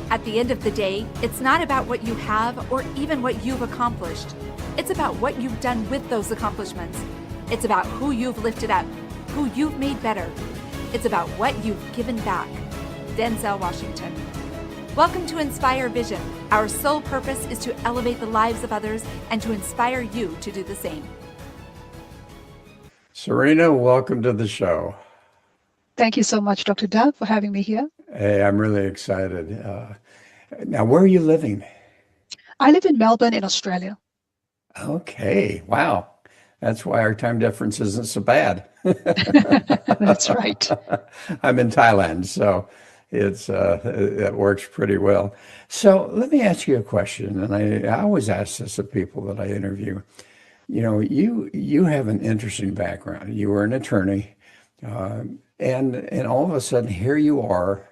At the end of the day, it's not about what you have or even what you've accomplished. It's about what you've done with those accomplishments. It's about who you've lifted up, who you've made better. It's about what you've given back. Denzel Washington. Welcome to Inspire Vision. Our sole purpose is to elevate the lives of others and to inspire you to do the same. Serena, welcome to the show. Thank you so much, Dr. Doug, for having me here. Hey, I'm really excited. Now, where are you living? I live in Melbourne in Australia. Okay, wow. That's why our time difference isn't so bad. That's right. I'm in Thailand, so it works pretty well. So let me ask you a question, and I always ask this of people that I interview. You have an interesting background. You were an attorney, and all of a sudden here you are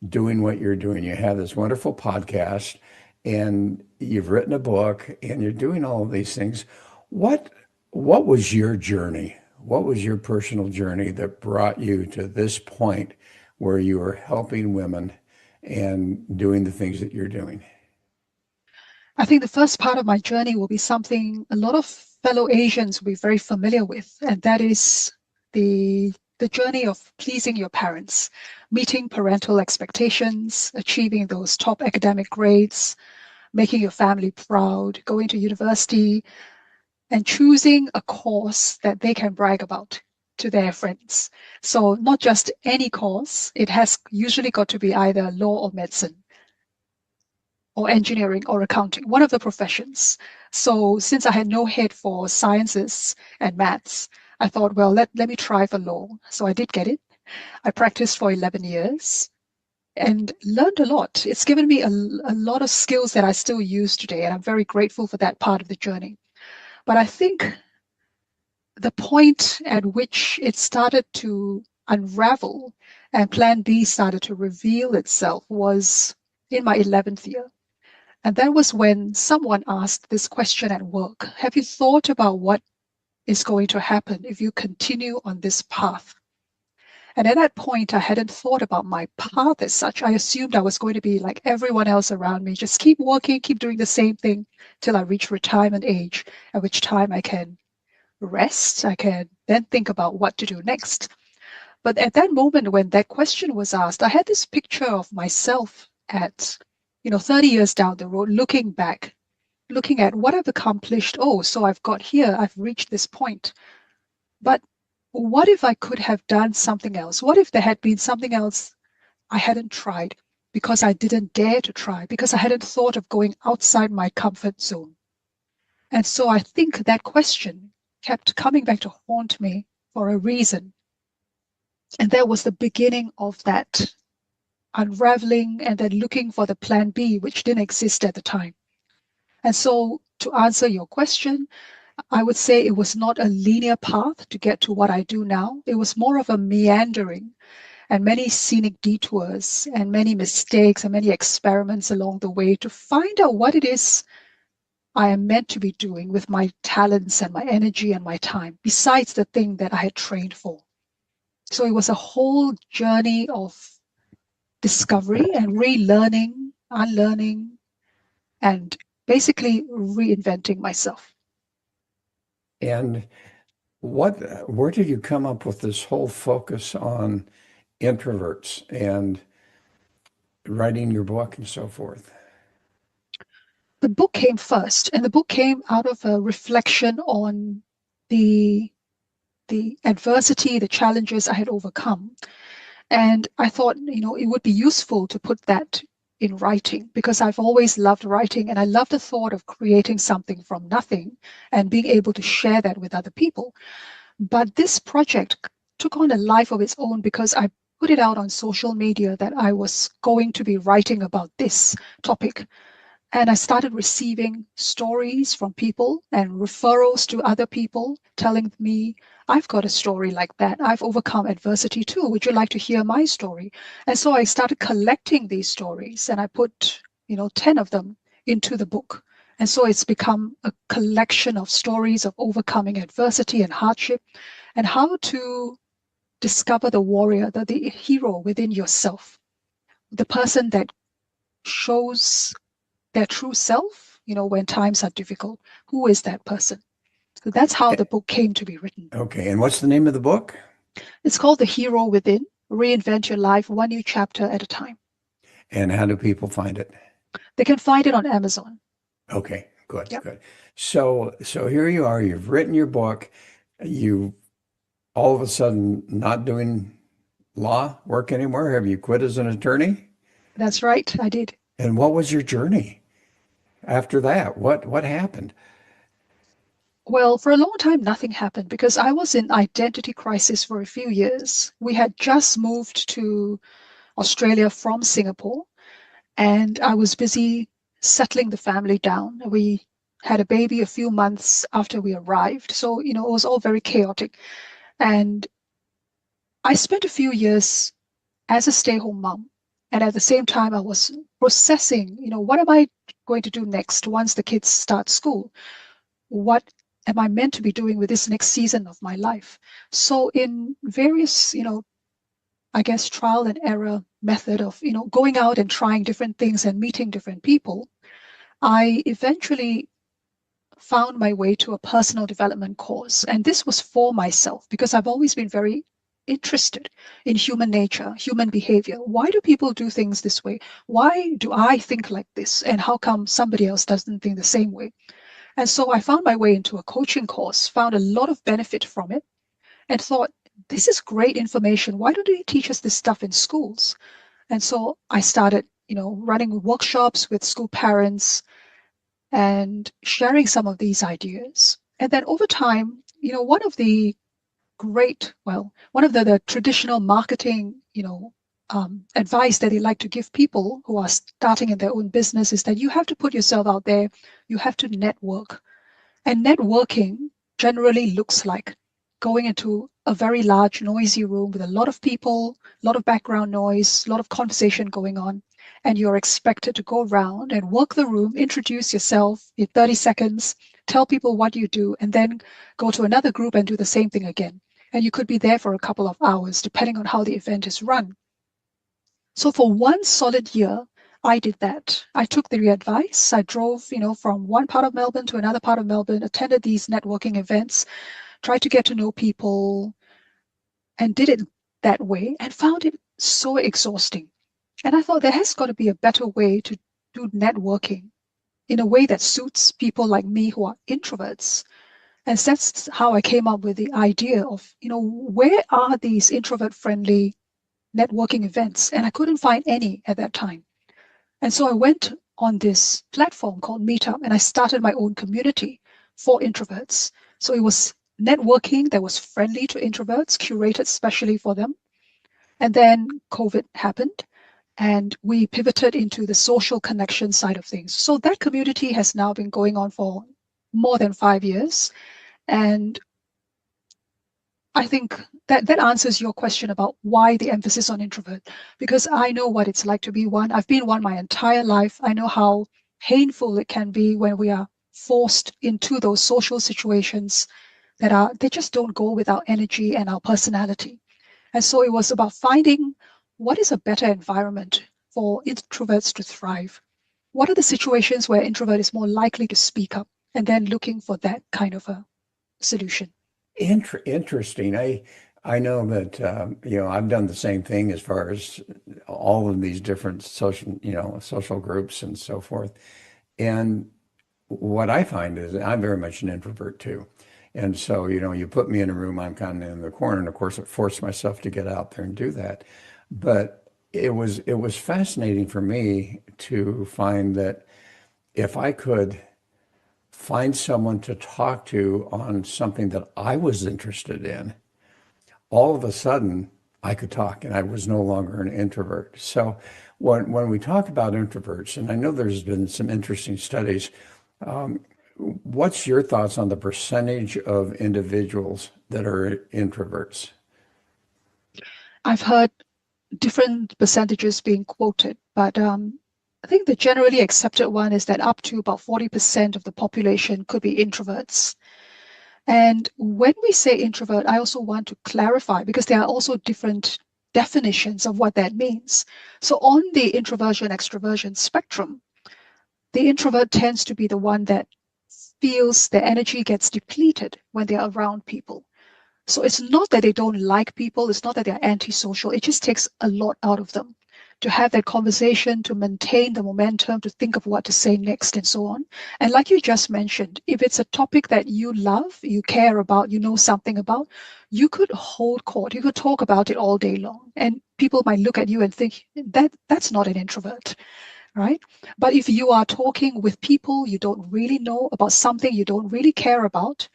doing what you're doing. You have this wonderful podcast, and you've written a book, and you're doing all of these things. What what was your journey? What was your personal journey that brought you to this point where you are helping women and doing the things that you're doing? I think the first part of my journey will be something a lot of fellow Asians will be very familiar with, and that is the journey of pleasing your parents, meeting parental expectations, achieving those top academic grades, making your family proud, going to university, and choosing a course that they can brag about to their friends. So not just any course, it has usually got to be either law or medicine or engineering or accounting, one of the professions. So since I had no head for sciences and maths, I thought, well, let me try for law. So I did get it. I practiced for 11 years and learned a lot. It's given me a lot of skills that I still use today, and I'm very grateful for that part of the journey. But I think the point at which it started to unravel and Plan B started to reveal itself was in my 11th year. And that was when someone asked this question at work. Have you thought about what is going to happen if you continue on this path? And at that point, I hadn't thought about my path as such. I assumed I was going to be like everyone else around me, just keep working, keep doing the same thing till I reach retirement age, at which time I can rest. I can then think about what to do next. But at that moment when that question was asked, I had this picture of myself at 30 years down the road, looking back, looking at what I've accomplished. Oh, so I've got here, I've reached this point. But what if I could have done something else? What if there had been something else I hadn't tried because I didn't dare to try, because I hadn't thought of going outside my comfort zone? And so I think that question kept coming back to haunt me for a reason. And that was the beginning of that unraveling and then looking for the plan B, which didn't exist at the time. And so to answer your question, I would say it was not a linear path to get to what I do now. It was more of a meandering and many scenic detours and many mistakes and many experiments along the way to find out what it is I am meant to be doing with my talents and my energy and my time, besides the thing that I had trained for. So it was a whole journey of discovery and relearning, unlearning, and basically reinventing myself. And where did you come up with this whole focus on introverts and writing your book and so forth? The book came first, and the book came out of a reflection on the adversity, the challenges I had overcome. And I thought, it would be useful to put that in writing because I've always loved writing and I love the thought of creating something from nothing and being able to share that with other people. But this project took on a life of its own because I put it out on social media that I was going to be writing about this topic. And I started receiving stories from people and referrals to other people telling me, I've got a story like that. I've overcome adversity too. Would you like to hear my story? And so I started collecting these stories and I put, 10 of them into the book. And so it's become a collection of stories of overcoming adversity and hardship and how to discover the warrior, the hero within yourself, the person that shows their true self, when times are difficult. Who is that person? So that's how the book came to be written. Okay, and what's the name of the book? It's called The Hero Within, Reinvent Your Life One New Chapter at a Time. And how do people find it? They can find it on Amazon. Okay, good, Yep. good. So here you are, you've written your book, you all of a sudden not doing law work anymore. Have you quit as an attorney? That's right, I did. And what was your journey after that? What happened? Well, for a long time, nothing happened because I was in identity crisis for a few years. We had just moved to Australia from Singapore, and I was busy settling the family down. We had a baby a few months after we arrived. So, it was all very chaotic. And I spent a few years as a stay-home mom. And at the same time, I was processing, what am I going to do next once the kids start school? What am I meant to be doing with this next season of my life? So in various, I guess, trial and error method of, going out and trying different things and meeting different people, I eventually found my way to a personal development course. And this was for myself because I've always been very interested in human nature, human behavior. Why do people do things this way? Why do I think like this? And how come somebody else doesn't think the same way? And so I found my way into a coaching course, found a lot of benefit from it, and thought, this is great information. Why don't they teach us this stuff in schools? And so I started, running workshops with school parents and sharing some of these ideas. And then over time, one of the the traditional marketing, advice that they like to give people who are starting in their own business is that you have to put yourself out there, you have to network. And networking generally looks like going into a very large, noisy room with a lot of people, a lot of background noise, a lot of conversation going on. And you're expected to go around and work the room, introduce yourself in 30 seconds, tell people what you do, and then go to another group and do the same thing again. And you could be there for a couple of hours, depending on how the event is run. So for one solid year, I did that. I took the advice. I drove, from one part of Melbourne to another part of Melbourne, attended these networking events, tried to get to know people, and did it that way and found it so exhausting. And I thought there has got to be a better way to do networking in a way that suits people like me who are introverts. And that's how I came up with the idea of, where are these introvert-friendly networking events? And I couldn't find any at that time. And so I went on this platform called Meetup and I started my own community for introverts. So it was networking that was friendly to introverts, curated specially for them. And then COVID happened and we pivoted into the social connection side of things. So that community has now been going on for more than 5 years. And I think that answers your question about why the emphasis on introvert, because I know what it's like to be one. I've been one my entire life. I know how painful it can be when we are forced into those social situations they just don't go with our energy and our personality. And so it was about finding what is a better environment for introverts to thrive. What are the situations where introvert is more likely to speak up, and then looking for that kind of a solution. Interesting. I know that I've done the same thing as far as all of these different social groups and so forth. And what I find is I'm very much an introvert too. And so, you put me in a room, I'm kind of in the corner, and of course, it forced myself to get out there and do that. But it was fascinating for me to find that if I could find someone to talk to on something that I was interested in, all of a sudden I could talk and I was no longer an introvert. So when we talk about introverts, and I know there's been some interesting studies, what's your thoughts on the percentage of individuals that are introverts? I've heard different percentages being quoted, but I think the generally accepted one is that up to about 40% of the population could be introverts. And when we say introvert, I also want to clarify, because there are also different definitions of what that means. So on the introversion extroversion spectrum, the introvert tends to be the one that feels their energy gets depleted when they're around people. So it's not that they don't like people, it's not that they're antisocial, it just takes a lot out of them to have that conversation, to maintain the momentum, to think of what to say next, and so on. And like you just mentioned, if it's a topic that you love, you care about, you know something about, you could hold court, you could talk about it all day long. And people might look at you and think that's not an introvert, right? But if you are talking with people you don't really know about something you don't really care about,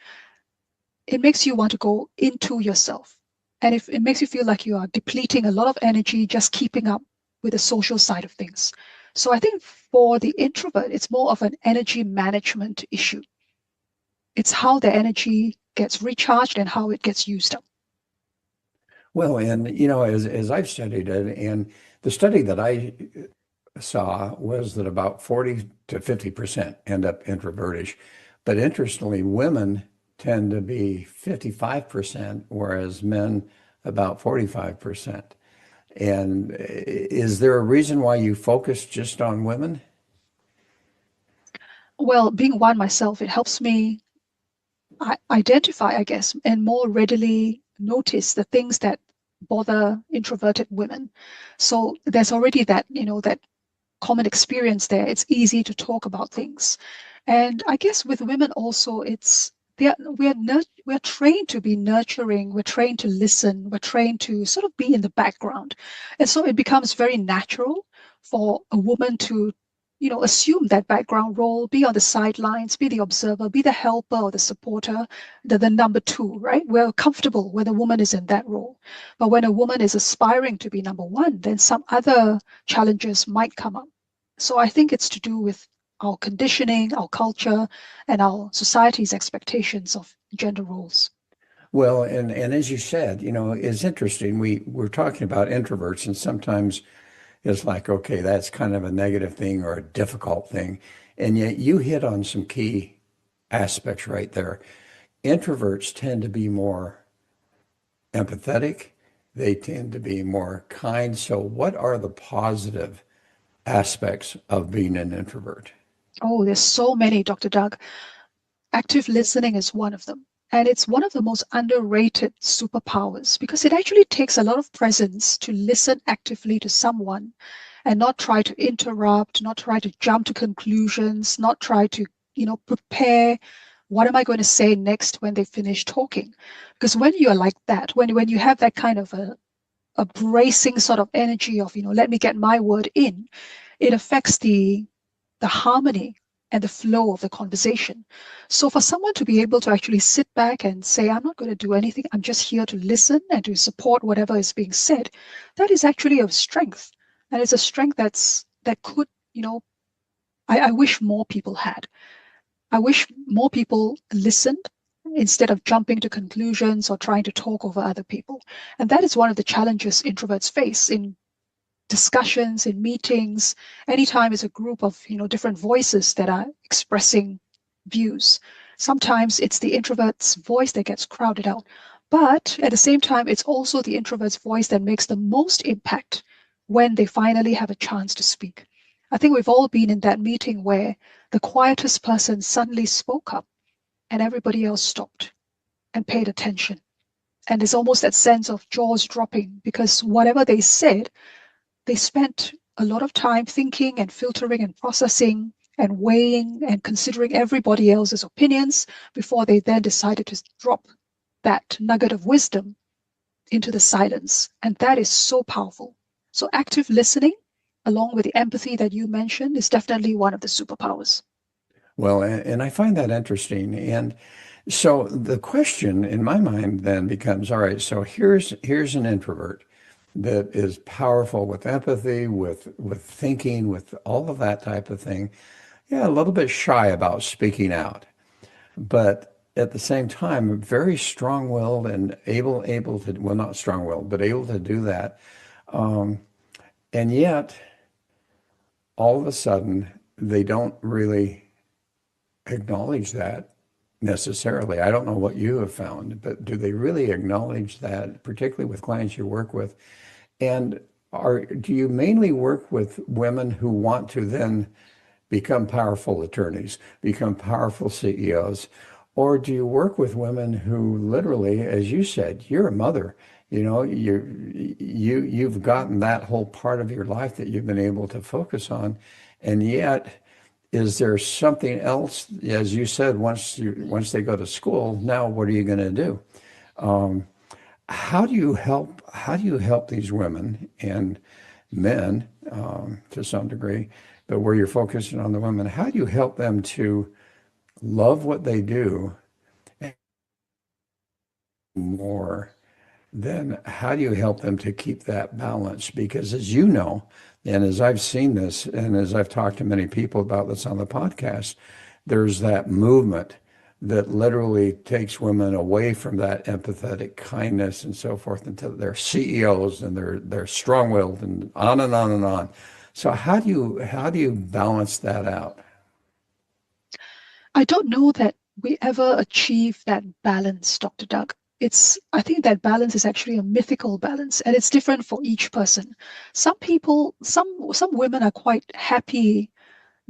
it makes you want to go into yourself. And if it makes you feel like you are depleting a lot of energy just keeping up with the social side of things. So I think for the introvert, it's more of an energy management issue. It's how the energy gets recharged and how it gets used up. Well, and as I've studied it, and the study that I saw was that about 40 to 50% end up introvertish. But interestingly, women tend to be 55%, whereas men about 45%. And is there a reason why you focus just on women? Well, being one myself, it helps me identify, I guess, and more readily notice the things that bother introverted women. So there's already that, that common experience there. It's easy to talk about things. And I guess with women also, we're trained to be nurturing, we're trained to listen, we're trained to sort of be in the background. And so it becomes very natural for a woman to assume that background role, be on the sidelines, be the observer, be the helper or the supporter, the number two, right? We're comfortable when a woman is in that role. But when a woman is aspiring to be number one, then some other challenges might come up. So I think it's to do with our conditioning, our culture, and our society's expectations of gender roles. Well, and as you said, it's interesting. We're talking about introverts, and sometimes it's like, okay, that's kind of a negative thing or a difficult thing. And yet you hit on some key aspects right there. Introverts tend to be more empathetic, they tend to be more kind. So, what are the positive aspects of being an introvert? Oh, there's so many, Dr. Doug. Active listening is one of them. And it's one of the most underrated superpowers because it actually takes a lot of presence to listen actively to someone and not try to interrupt, not try to jump to conclusions, not try to, prepare what am I going to say next when they finish talking. Because when you're like that, when you have that kind of a bracing sort of energy of, let me get my word in, it affects the harmony and the flow of the conversation. So for someone to be able to actually sit back and say, I'm not going to do anything, I'm just here to listen and to support whatever is being said, that is actually a strength. And it's a strength that could, I wish more people had. I wish more people listened instead of jumping to conclusions or trying to talk over other people. And that is one of the challenges introverts face in discussions, in meetings, anytime it's a group of different voices that are expressing views. Sometimes it's the introvert's voice that gets crowded out. But at the same time, it's also the introvert's voice that makes the most impact when they finally have a chance to speak. I think we've all been in that meeting where the quietest person suddenly spoke up and everybody else stopped and paid attention. And there's almost that sense of jaws dropping because whatever they said, they spent a lot of time thinking and filtering and processing and weighing and considering everybody else's opinions before they then decided to drop that nugget of wisdom into the silence. And that is so powerful. So active listening, along with the empathy that you mentioned, is definitely one of the superpowers. Well, and I find that interesting. And so the question in my mind then becomes, all right, so here's an introvert that is powerful with empathy, with thinking, with all of that type of thing. Yeah, a little bit shy about speaking out, but at the same time, very strong-willed and able to, well, not strong-willed, but able to do that. Um, and yet, all of a sudden, they don't really acknowledge that necessarily. I don't know what you have found, but do they really acknowledge that, particularly with clients you work with? And do you mainly work with women who want to then become powerful attorneys, become powerful CEOs? Or do you work with women who literally, as you said, you're a mother, you've gotten that whole part of your life that you've been able to focus on. And yet, is there something else, as you said, once they go to school, now what are you going to do? How do you help these women and men to some degree, but where you're focusing on the women, how do you help them to love what they do more? Then how do you help them to keep that balance? Because as you know, and as I've seen this, and as I've talked to many people about this on the podcast, there's that movement that literally takes women away from that empathetic kindness and so forth until they're CEOs and they're strong-willed and on and on and on. So how do you balance that out? I don't know that we ever achieve that balance, Dr. Doug. I think that balance is actually a mythical balance, and it's different for each person. Some people, some women are quite happy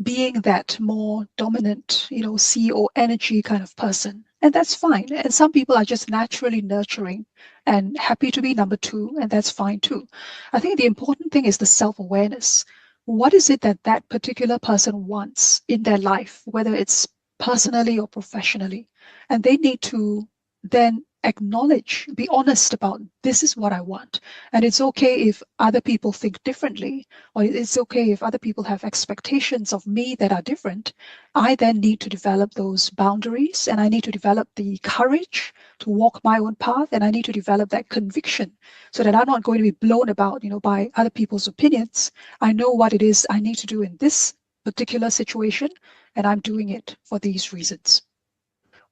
being that more dominant, CEO energy kind of person. And that's fine. And some people are just naturally nurturing and happy to be number two, and that's fine too. I think the important thing is the self-awareness. What is it that that particular person wants in their life, whether it's personally or professionally? And they need to then acknowledge, be honest about this is what I want. And it's okay if other people think differently, or it's okay if other people have expectations of me that are different. I then need to develop those boundaries, and I need to develop the courage to walk my own path, and I need to develop that conviction so that I'm not going to be blown about, by other people's opinions. I know what it is I need to do in this particular situation, and I'm doing it for these reasons.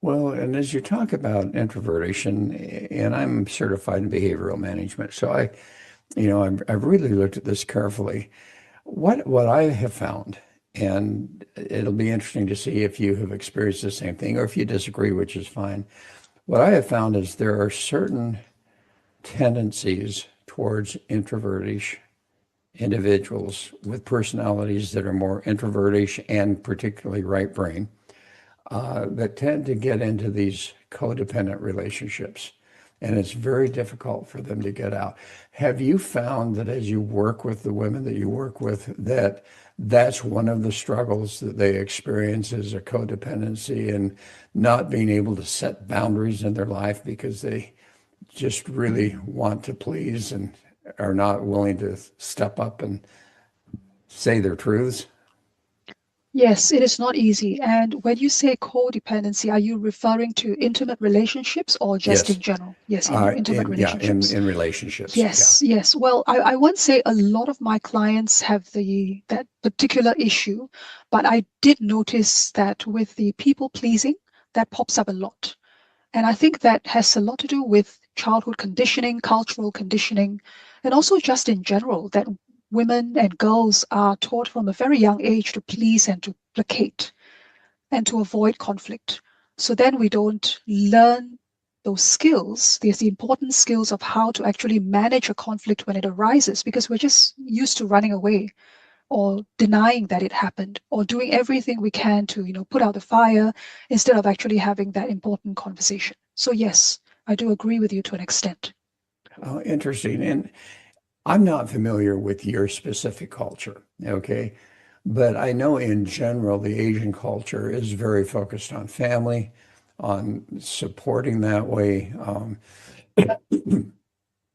Well, and as you talk about introversion, and I'm certified in behavioral management, so I've really looked at this carefully. What I have found, and it'll be interesting to see if you have experienced the same thing or if you disagree, which is fine. What I have found is there are certain tendencies towards introvertish individuals with personalities that are more introvertish and particularly right brain that tend to get into these codependent relationships. And it's very difficult for them to get out. Have you found that as you work with the women that you work with, that that's one of the struggles that they experience is a codependency and not being able to set boundaries in their life because they just really want to please and are not willing to step up and say their truths? Yes, it is not easy. And when you say codependency, are you referring to intimate relationships or just in Yes. general? Yes, in intimate Yeah, in, relationships. in relationships. Yeah. Yes, yes. Well, I won't say a lot of my clients have that particular issue, but I did notice that with the people pleasing, that pops up a lot. And I think that has a lot to do with childhood conditioning, cultural conditioning, and also just in general that women and girls are taught from a very young age to please and to placate and to avoid conflict. So then we don't learn those skills. There's the important skills of how to actually manage a conflict when it arises because we're just used to running away or denying that it happened or doing everything we can to put out the fire instead of actually having that important conversation. So yes, I do agree with you to an extent. Oh, interesting. And I'm not familiar with your specific culture, okay? But I know in general, the Asian culture is very focused on family, on supporting that way.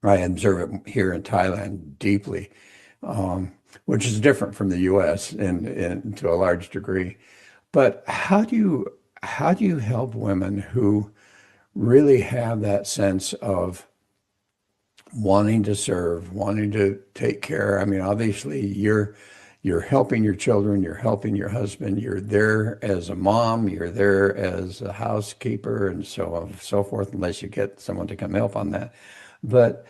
I observe it here in Thailand deeply, which is different from the U.S. in to a large degree. But how do you help women who really have that sense of wanting to serve, wanting to take care? I mean, obviously, you're helping your children, you're helping your husband, you're there as a mom, you're there as a housekeeper, and so on and so forth, unless you get someone to come help on that. But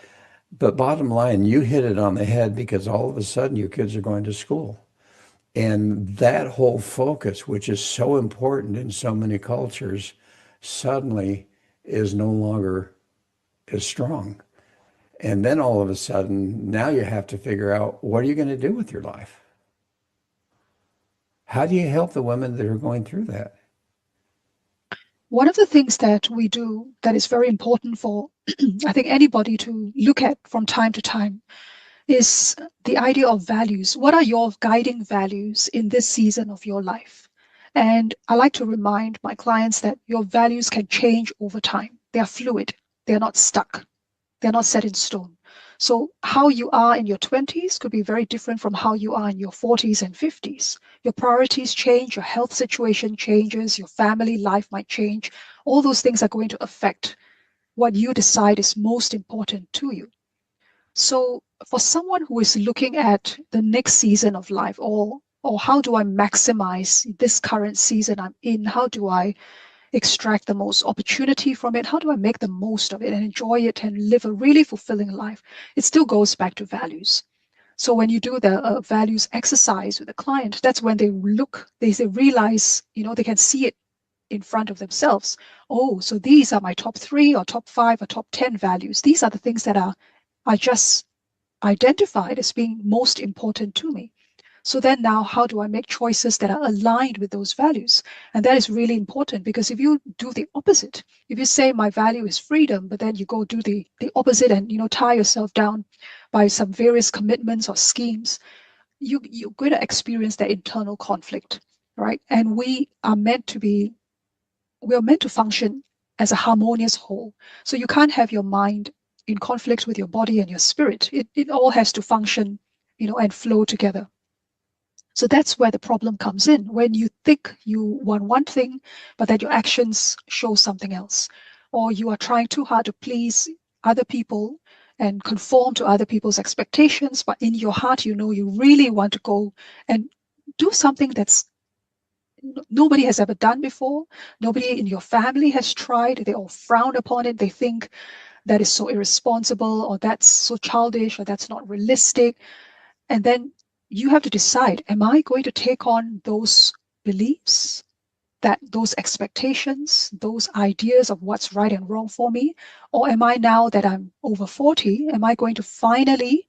but bottom line, you hit it on the head because all of a sudden your kids are going to school. And that whole focus, which is so important in so many cultures, suddenly is no longer as strong. And then all of a sudden, now you have to figure out what are you going to do with your life? How do you help the women that are going through that? One of the things that we do that is very important for, I think, anybody to look at from time to time is the idea of values. What are your guiding values in this season of your life? And I like to remind my clients that your values can change over time. They are fluid. They are not stuck. They're not set in stone. So how you are in your 20s could be very different from how you are in your 40s and 50s. Your priorities change, your health situation changes, your family life might change. All those things are going to affect what you decide is most important to you. So for someone who is looking at the next season of life, or how do I maximize this current season I'm in? How do I extract the most opportunity from it? How do I make the most of it and enjoy it and live a really fulfilling life? It still goes back to values. So when you do the values exercise with a client, that's when they look, they realize, they can see it in front of themselves. Oh, so these are my top 3 or top 5 or top 10 values. These are the things that are just identified as being most important to me. So then now, how do I make choices that are aligned with those values? And that is really important, because if you do the opposite, if you say my value is freedom, but then you go do the opposite and tie yourself down by some various commitments or schemes, you're going to experience that internal conflict, right? And we are meant to function as a harmonious whole. So you can't have your mind in conflict with your body and your spirit. It all has to function, and flow together. So that's where the problem comes in, when you think you want one thing, but that your actions show something else, or you are trying too hard to please other people and conform to other people's expectations, but in your heart, you really want to go and do something that's nobody has ever done before. Nobody in your family has tried. They all frown upon it. They think that is so irresponsible, or that's so childish, or that's not realistic. And then you have to decide, am I going to take on those beliefs, those expectations, those ideas of what's right and wrong for me? Or am I, now that I'm over 40, am I going to finally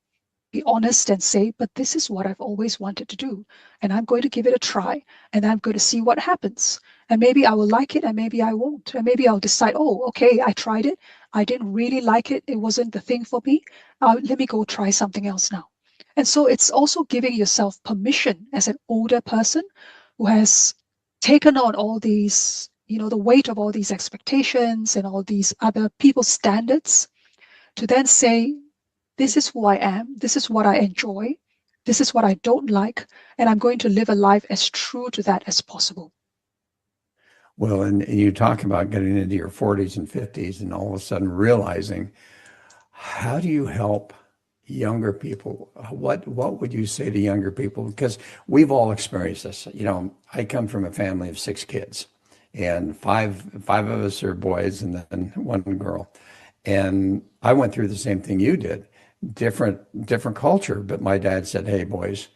be honest and say, but this is what I've always wanted to do, and I'm going to give it a try, and I'm going to see what happens. And maybe I will like it, and maybe I won't. And maybe I'll decide, oh, okay, I tried it. I didn't really like it. It wasn't the thing for me. Let me go try something else now. And so it's also giving yourself permission as an older person who has taken on all these, the weight of all these expectations and all these other people's standards, to then say, this is who I am, this is what I enjoy, this is what I don't like, and I'm going to live a life as true to that as possible. Well, and you talk about getting into your 40s and 50s and all of a sudden realizing, how do you help younger people? What would you say to younger people? Because we've all experienced this. I come from a family of 6 kids, and five of us are boys and then one girl. And I went through the same thing you did. Different culture, but my dad said, "Hey, boys,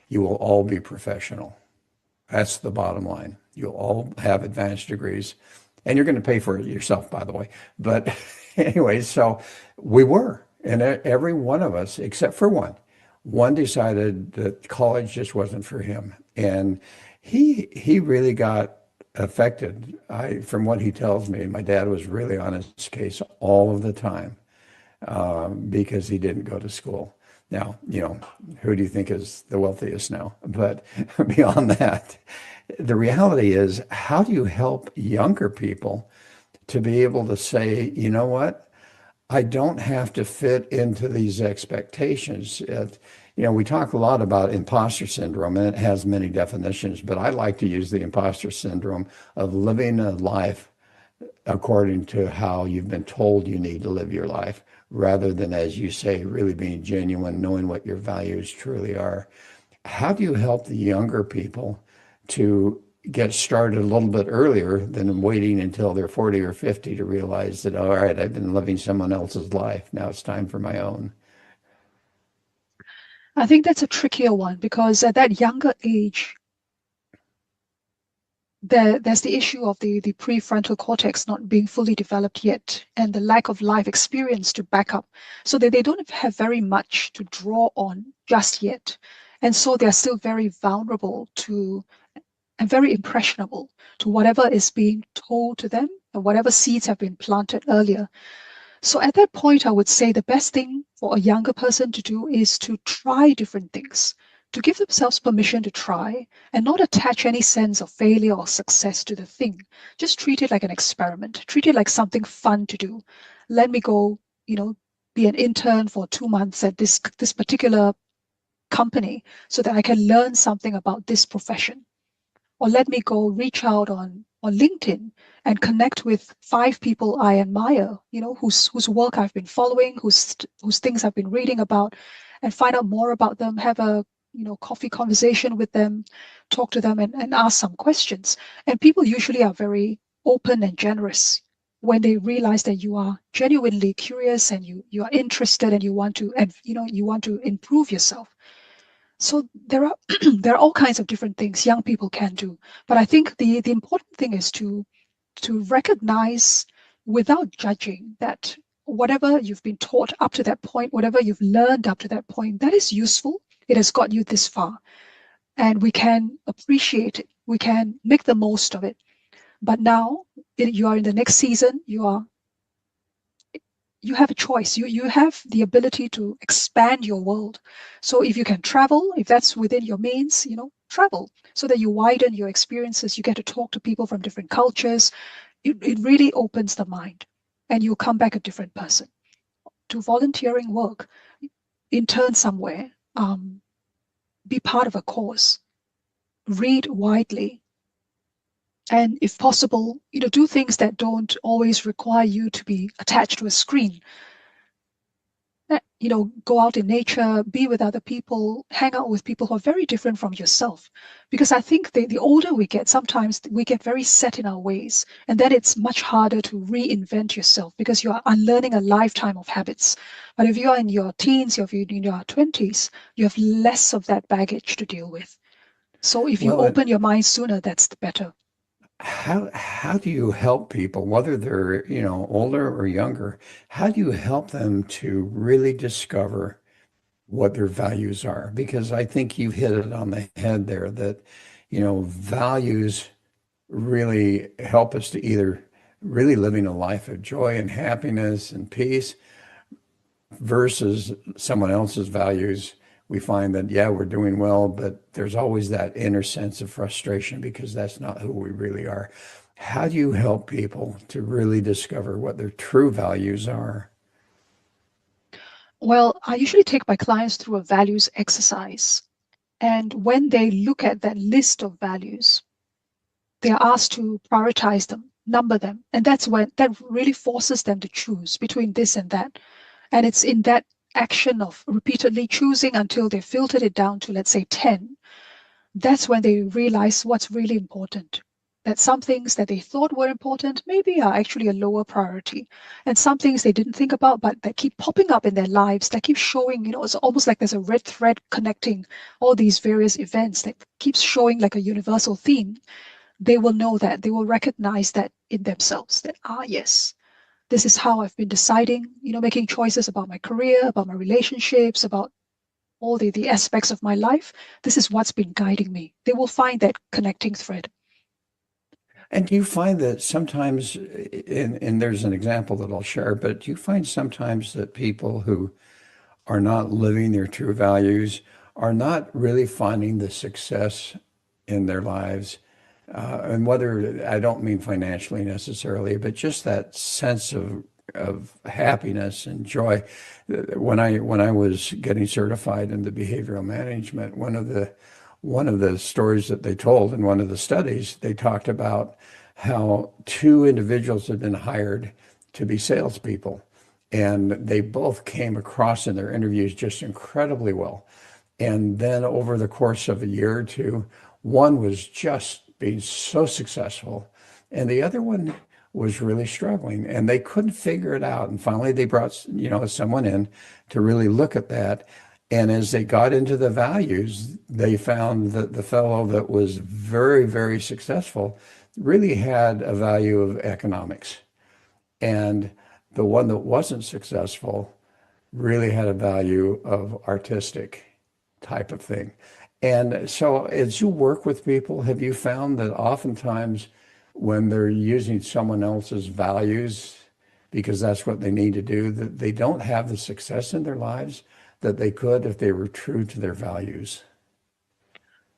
you will all be professional. That's the bottom line. You'll all have advanced degrees, and you're going to pay for it yourself, by the way." But anyway, so we were, and every one of us, except for one decided that college just wasn't for him, and he really got affected. From what he tells me, my dad was really on his case all of the time, because he didn't go to school. Now, who do you think is the wealthiest now? But beyond that, the reality is, how do you help younger people to be able to say, you know what, I don't have to fit into these expectations. We talk a lot about imposter syndrome, and it has many definitions, but I like to use the imposter syndrome of living a life according to how you've been told you need to live your life, rather than, as you say, really being genuine, knowing what your values truly are. How do you help the younger people to get started a little bit earlier than waiting until they're 40 or 50 to realize that, all right, I've been living someone else's life. Now it's time for my own? I think that's a trickier one, because at that younger age, there's the issue of the prefrontal cortex not being fully developed yet, and the lack of life experience to back up, so that they don't have very much to draw on just yet. And so they're still very vulnerable to and very impressionable to whatever is being told to them and whatever seeds have been planted earlier. So at that point, I would say the best thing for a younger person to do is to try different things, to give themselves permission to try and not attach any sense of failure or success to the thing. Just treat it like an experiment, treat it like something fun to do. Let me go, be an intern for 2 months at this particular company so that I can learn something about this profession. Or let me go reach out on LinkedIn and connect with 5 people I admire, whose work I've been following, whose things I've been reading about, and find out more about them, have a coffee conversation with them, talk to them and ask some questions. And people usually are very open and generous when they realize that you are genuinely curious and you are interested and you want to improve yourself. So there are there are all kinds of different things young people can do. But I think the important thing is to recognize without judging that whatever you've been taught up to that point, whatever you've learned up to that point, that is useful. It has got you this far. And we can appreciate it. We can make the most of it. But now you are in the next season, you have a choice. You have the ability to expand your world. So if you can travel, if that's within your means, travel so that you widen your experiences. You get to talk to people from different cultures. It really opens the mind, and you come back a different person. Do volunteering work, intern somewhere, be part of a cause, read widely, and if possible, do things that don't always require you to be attached to a screen. Go out in nature, be with other people, hang out with people who are very different from yourself. Because I think the older we get, sometimes we get very set in our ways, and then it's much harder to reinvent yourself because you are unlearning a lifetime of habits. But if you are in your teens, if you're in your 20s, you have less of that baggage to deal with. So if you Well, open your mind sooner, that's the better. how do you help people, whether they're, older or younger? How do you help them to really discover what their values are? Because I think you've hit it on the head there that, values really help us to either really living a life of joy and happiness and peace versus someone else's values. We find that, yeah, we're doing well, but there's always that inner sense of frustration because that's not who we really are. How do you help people to really discover what their true values are? Well, I usually take my clients through a values exercise. And when they look at that list of values, they are asked to prioritize them, number them. And that's when that really forces them to choose between this and that. And it's in that action of repeatedly choosing until they filtered it down to, let's say, 10. That's when they realize what's really important. That some things that they thought were important maybe are actually a lower priority. And some things they didn't think about, but that keep popping up in their lives, that keep showing, it's almost like there's a red thread connecting all these various events that keeps showing like a universal theme. They will know that, they will recognize that in themselves, that, yes, this is how I've been deciding, making choices about my career, about my relationships, about all the aspects of my life. This is what's been guiding me. They will find that connecting thread. And do you find that sometimes, and there's an example that I'll share, but do you find sometimes that people who are not living their true values are not really finding the success in their lives? And whether I don't mean financially necessarily, but just that sense of happiness and joy. When I was getting certified in the behavioral management, one of the stories that they told in one of the studies, they talked about how two individuals had been hired to be salespeople, and they both came across in their interviews just incredibly well. And then over the course of a year or two, one was just being so successful, and the other one was really struggling, and they couldn't figure it out. And finally, they brought someone in to really look at that. And as they got into the values, they found that the fellow that was very, very successful really had a value of economics. And the one that wasn't successful really had a value of artistic type of thing. And so as you work with people, have you found that oftentimes when they're using someone else's values, because that's what they need to do, that they don't have the success in their lives that they could if they were true to their values?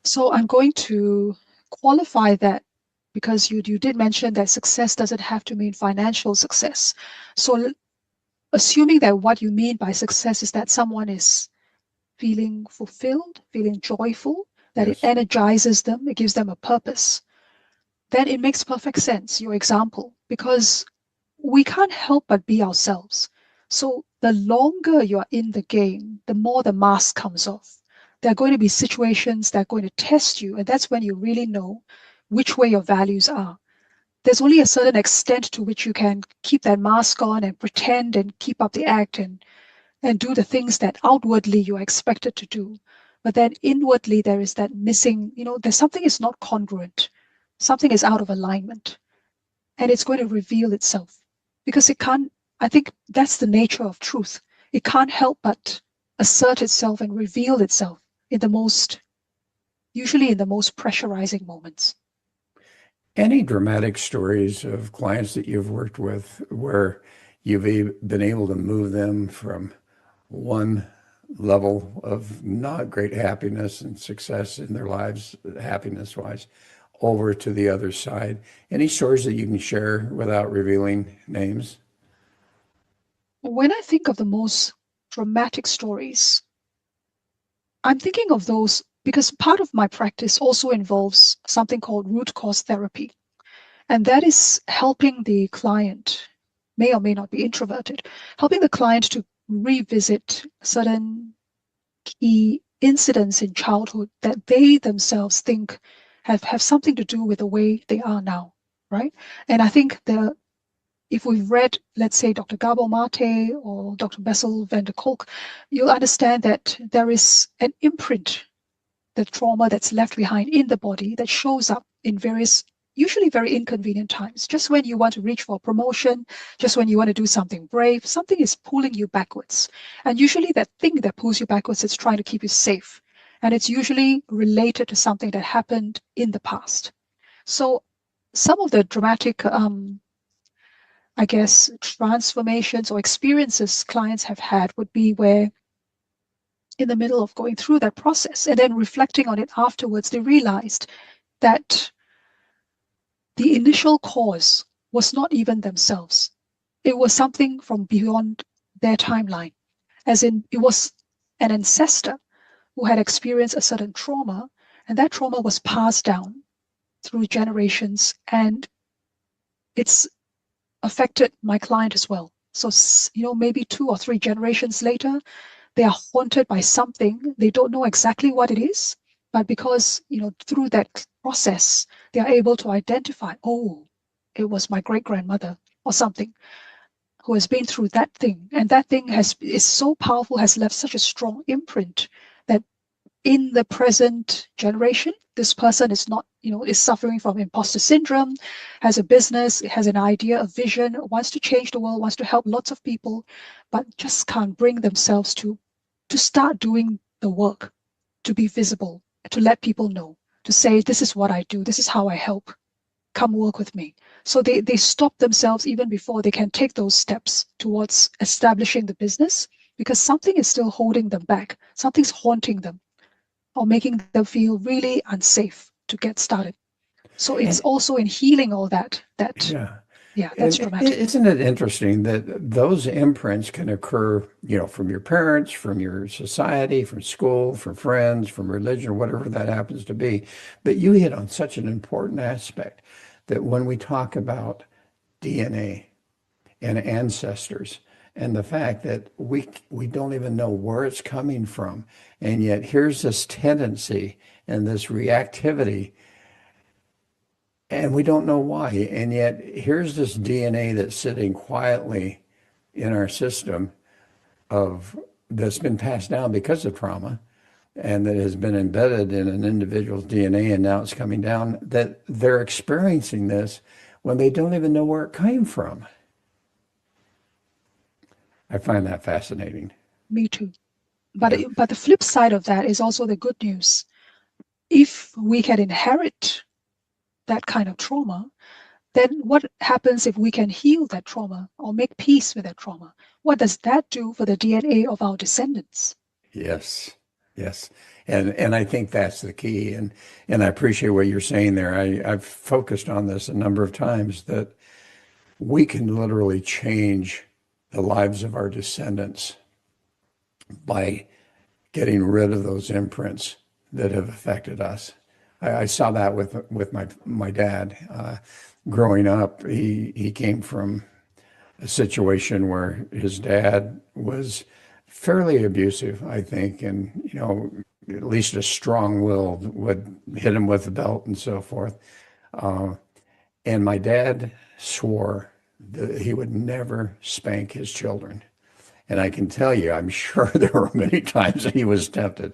So I'm going to qualify that because you did mention that success doesn't have to mean financial success. So assuming that what you mean by success is that someone is feeling fulfilled, feeling joyful, that it Yes. energizes them, it gives them a purpose, then it makes perfect sense, your example, because we can't help but be ourselves. So the longer you're in the game, the more the mask comes off. There are going to be situations that are going to test you, and that's when you really know which way your values are. There's only a certain extent to which you can keep that mask on and pretend and keep up the act and do the things that outwardly you are expected to do. But then inwardly, there is that missing, there's something is not congruent, something is out of alignment, and it's going to reveal itself because it can't. I think that's the nature of truth. It can't help but assert itself and reveal itself in the most, usually in the most pressurizing moments. Any dramatic stories of clients that you've worked with where been able to move them from one level of not great happiness and success in their lives, happiness wise, over to the other side? Any stories that you can share without revealing names? When I think of the most dramatic stories, I'm thinking of those because part of my practice also involves something called root cause therapy. And that is helping the client, may or may not be introverted, helping the client to revisit certain key incidents in childhood that they themselves think have something to do with the way they are now, right? And I think if we've read, let's say, Dr. Gabor Mate or Dr. Bessel van der Kolk, you'll understand that there is an imprint, the trauma that's left behind in the body that shows up in various, usually very inconvenient times. Just when you want to reach for a promotion, just when you want to do something brave, something is pulling you backwards. And usually that thing that pulls you backwards is trying to keep you safe. And it's usually related to something that happened in the past. So some of the dramatic, I guess, transformations or experiences clients have had would be where in the middle of going through that process and then reflecting on it afterwards, they realized that the initial cause was not even themselves. It was something from beyond their timeline, as in it was an ancestor who had experienced a certain trauma, and that trauma was passed down through generations, and it's affected my client as well. So, maybe 2 or 3 generations later, they are haunted by something. They don't know exactly what it is, but because, through that process, they are able to identify, oh, it was my great grandmother or something who has been through that thing. And that thing is so powerful, has left such a strong imprint that in the present generation, this person is not, is suffering from imposter syndrome, has a business, has an idea, a vision, wants to change the world, wants to help lots of people, but just can't bring themselves to start doing the work, to be visible, to let people know, to say, this is what I do, this is how I help, come work with me. So they stop themselves even before they can take those steps towards establishing the business because something is still holding them back. Something's haunting them or making them feel really unsafe to get started. So it's And also in healing all that, yeah. yeah, that's And dramatic. isn't it interesting that those imprints can occur, from your parents, from your society, from school, from friends, from religion, whatever that happens to be. But you hit on such an important aspect that when we talk about DNA and ancestors and the fact that we don't even know where it's coming from, and yet here's this tendency and this reactivity and we don't know why. And yet, here's this DNA that's sitting quietly in our system of that's been passed down because of trauma and that has been embedded in an individual's DNA, and now it's coming down, that they're experiencing this when they don't even know where it came from. I find that fascinating. Me too. Yeah. But the flip side of that is also the good news. If we can inherit that kind of trauma, then what happens if we can heal that trauma or make peace with that trauma? What does that do for the DNA of our descendants? Yes. Yes. And I think that's the key. And I appreciate what you're saying there. I've focused on this a number of times that we can literally change the lives of our descendants by getting rid of those imprints that have affected us. I saw that with my dad. Growing up, he came from a situation where his dad was fairly abusive, I think, and at least a strong will would hit him with a belt and so forth. And my dad swore that he would never spank his children. And I can tell you, I'm sure there were many times that he was tempted,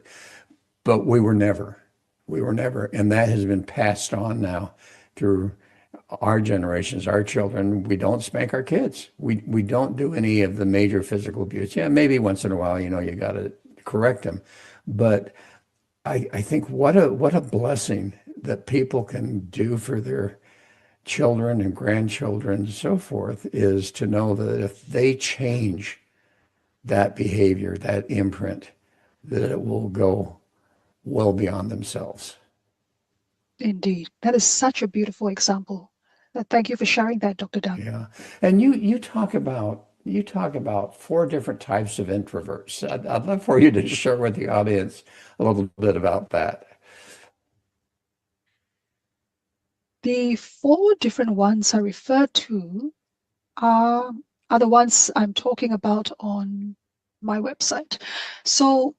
but we were never. We were never. And that has been passed on now through our generations, our children. We don't spank our kids. We don't do any of the major physical abuse. Yeah, maybe once in a while, you got to correct them. But I think what a blessing that people can do for their children and grandchildren and so forth is to know that if they change that behavior, that imprint, that it will go well beyond themselves. Indeed. That is such a beautiful example. Thank you for sharing that, Dr. Dunn. Yeah. And you talk about four different types of introverts. I'd love for you to share with the audience a little bit about that. The four different ones I refer to are the ones I'm talking about on my website. So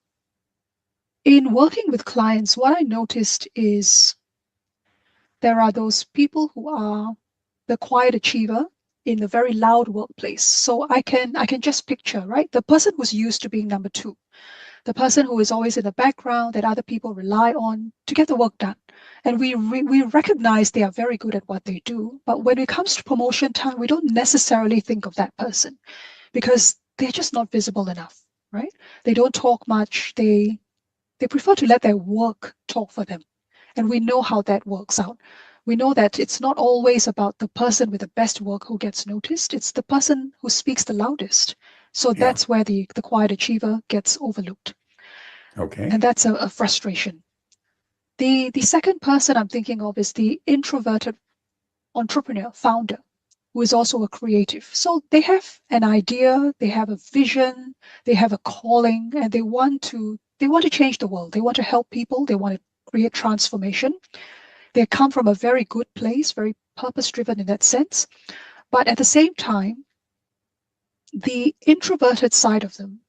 in working with clients, what I noticed is there are those people who are the quiet achiever in a very loud workplace. So I can just picture, right? The person who's used to being number two, the person who is always in the background that other people rely on to get the work done. And we recognize they are very good at what they do. But when it comes to promotion time, we don't necessarily think of that person because they're just not visible enough, right? They don't talk much. They prefer to let their work talk for them. And we know how that works out. We know that it's not always about the person with the best work who gets noticed. It's the person who speaks the loudest. So Yeah. that's where the quiet achiever gets overlooked. Okay. And that's a frustration. The second person I'm thinking of is the introverted entrepreneur, founder, who is also a creative. So they have an idea, they have a vision, they have a calling, and they want to change the world. They want to help people. They want to create transformation. They come from a very good place, very purpose-driven in that sense. But at the same time, the introverted side of them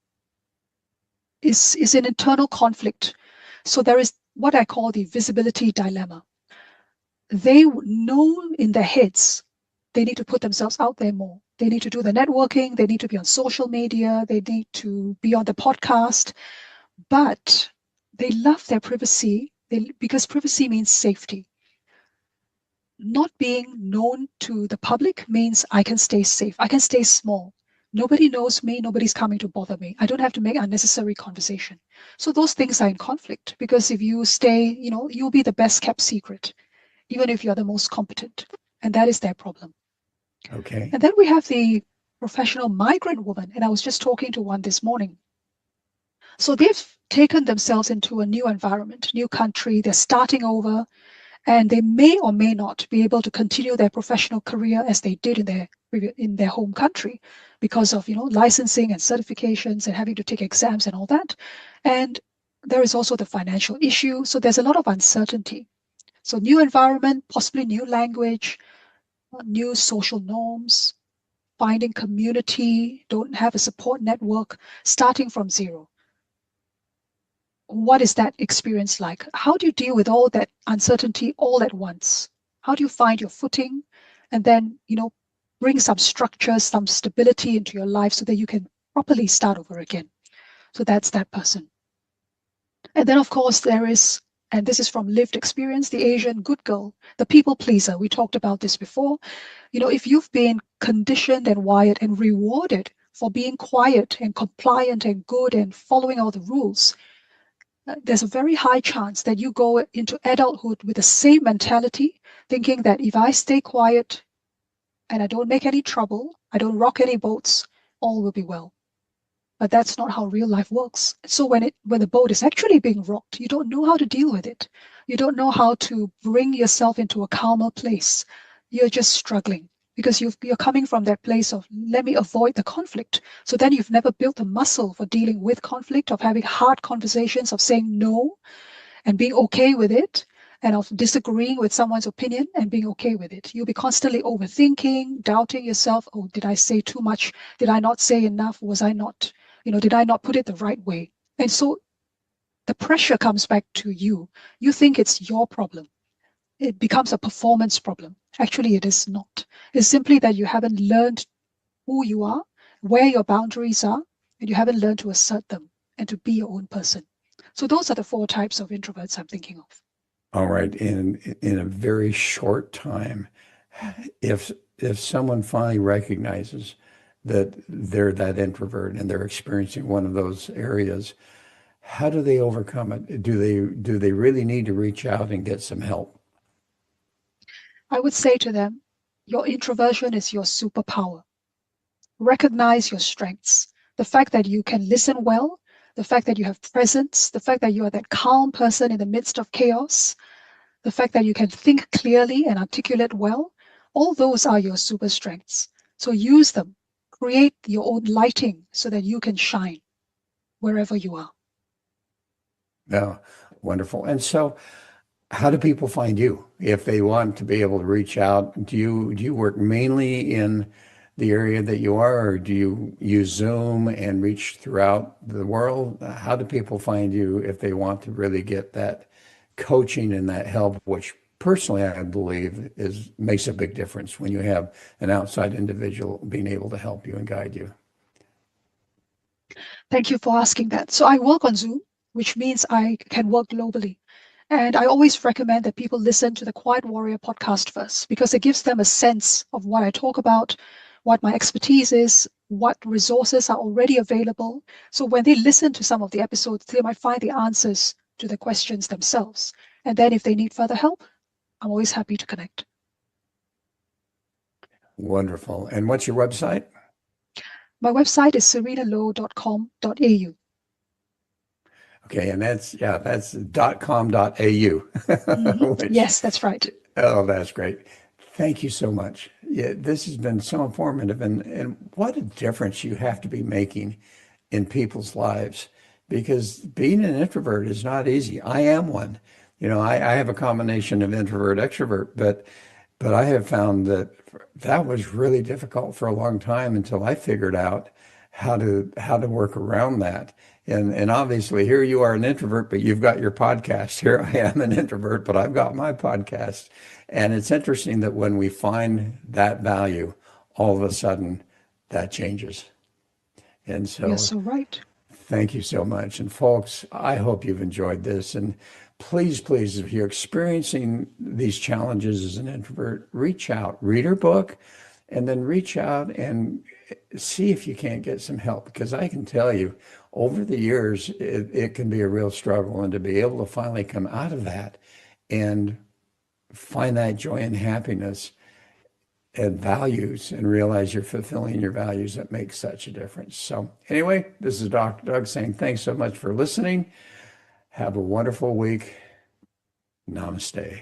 is an internal conflict. So there is what I call the visibility dilemma. They know in their heads they need to put themselves out there more. They need to do the networking. They need to be on social media. They need to be on the podcast. But they love their privacy because privacy means safety. Not being known to the public means I can stay safe. I can stay small. Nobody knows me. Nobody's coming to bother me. I don't have to make unnecessary conversation. So those things are in conflict because if you stay, you'll be the best kept secret, even if you're the most competent. And that is their problem. Okay. And then we have the professional migrant woman. And I was just talking to one this morning. So they've taken themselves into a new environment, new country. They're starting over. And they may or may not be able to continue their professional career as they did in their home country because of licensing and certifications and having to take exams and all that. And there is also the financial issue. So there's a lot of uncertainty. So new environment, possibly new language, new social norms, finding community, don't have a support network, starting from zero. What is that experience like? How do you deal with all that uncertainty all at once? How do you find your footing and then, bring some structure, some stability into your life so that you can properly start over again? So that's that person. And then, of course, there is, and this is from lived experience, the Asian good girl, the people pleaser. We talked about this before. If you've been conditioned and wired and rewarded for being quiet and compliant and good and following all the rules, there's a very high chance that you go into adulthood with the same mentality, thinking that if I stay quiet and I don't make any trouble, I don't rock any boats, all will be well. But that's not how real life works. So when the boat is actually being rocked, you don't know how to deal with it. You don't know how to bring yourself into a calmer place. You're just struggling because you're coming from that place of, let me avoid the conflict. So then you've never built the muscle for dealing with conflict, of having hard conversations, of saying no and being okay with it, and of disagreeing with someone's opinion and being okay with it. You'll be constantly overthinking, doubting yourself. Oh, did I say too much? Did I not say enough? Was I not, did I not put it the right way? And so the pressure comes back to you. You think it's your problem. It becomes a performance problem. Actually, it is not. It's simply that you haven't learned who you are, where your boundaries are, and you haven't learned to assert them and to be your own person. So those are the 4 types of introverts I'm thinking of. All right. In a very short time, if someone finally recognizes that they're that introvert and they're experiencing one of those areas, how do they overcome it? Do they really need to reach out and get some help? I would say to them, your introversion is your superpower. Recognize your strengths. The fact that you can listen well, the fact that you have presence, the fact that you are that calm person in the midst of chaos, the fact that you can think clearly and articulate well, all those are your super strengths. So use them. Create your own lighting so that you can shine wherever you are. Yeah, wonderful. And so, how do people find you if they want to be able to reach out? Do you work mainly in the area that you are, or do you use Zoom and reach throughout the world? How do people find you if they want to really get that coaching and that help, which personally I believe is makes a big difference when you have an outside individual being able to help you and guide you? Thank you for asking that. So I work on Zoom, which means I can work globally. And I always recommend that people listen to the Quiet Warrior podcast first, because it gives them a sense of what I talk about, what my expertise is, what resources are already available. So when they listen to some of the episodes, they might find the answers to the questions themselves. And then if they need further help, I'm always happy to connect. Wonderful. And what's your website? My website is serenalow.com.au. Okay, and that's .com.au, which, Yes, that's right. oh, that's great. Thank you so much. Yeah, this has been so informative, and what a difference you have to be making in people's lives, because being an introvert is not easy. I am one. I have a combination of introvert, extrovert, but I have found that that was really difficult for a long time until I figured out how to work around that. And obviously here you are an introvert, but you've got your podcast. Here I am an introvert, but I've got my podcast. And it's interesting that when we find that value, all of a sudden that changes. And You're so so right. thank you so much. And folks, I hope you've enjoyed this. And please, please, if you're experiencing these challenges as an introvert, reach out, read her book, and then reach out and see if you can't get some help. Because I can tell you, over the years, it can be a real struggle. And to be able to finally come out of that and find that joy and happiness and values and realize you're fulfilling your values, that makes such a difference. So anyway, this is Dr. Doug saying thanks so much for listening. Have a wonderful week. Namaste.